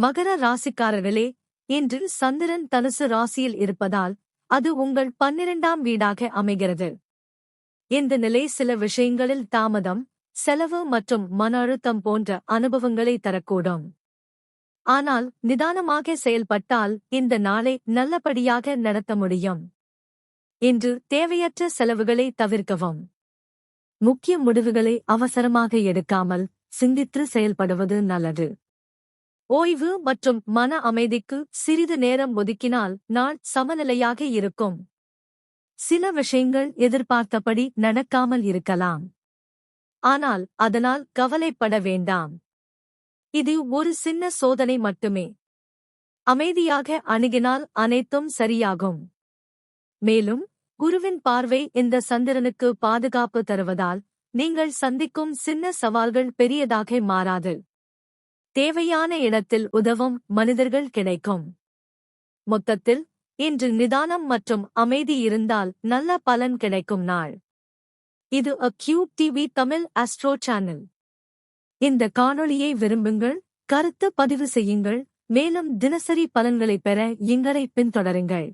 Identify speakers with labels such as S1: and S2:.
S1: மகர ராசிக்காரர்களே, இன்று சந்திரன் தனுசு ராசியில் இருப்பதால் அது உங்கள் 12ஆம் வீடாக அமைகிறது. இந்த நிலை சில விஷயங்களில் தாமதம், செலவு மற்றும் மன அழுத்தம் போன்ற அனுபவங்களை தரக்கூடும். ஆனால் நிதானமாக செயல்பட்டால் இந்த நாளை நல்லபடியாக நடத்த முடியும். இன்று தேவையற்ற செலவுகளை தவிர்க்கவும். முக்கிய முடிவுகளை அவசரமாக எடுக்காமல் சிந்தித்து செயல்படுவது நல்லது. ஓய்வு மற்றும் மன அமைதிக்கு சிறிது நேரம் ஒதுக்கினால் நாள் சமநிலையாக இருக்கும். சில விஷயங்கள் எதிர்பார்த்தபடி நடக்காமல் இருக்கலாம். ஆனால் அதனால் கவலைப்பட வேண்டாம். இது ஒரு சின்ன சோதனை மட்டுமே. அமைதியாக அணுகினால் அனைத்தும் சரியாகும். மேலும் குருவின் பார்வை இந்த சந்திரனுக்கு பாதுகாப்பு தருவதால் நீங்கள் சந்திக்கும் சின்ன சவால்கள் பெரியதாக மாறாது. தேவையான இடத்தில் உதவும் மனிதர்கள் கிடைக்கும். மொத்தத்தில் இன்று நிதானம் மற்றும் அமைதி இருந்தால் நல்ல பலன் கிடைக்கும் நாள். இது cube TV Tamil astro channel. இந்த காணொளியை விரும்புங்கள், கருத்து பதிவு செய்யுங்கள், மேலும் தினசரி பலன்களை பெற எங்களை பின்தொடருங்கள்.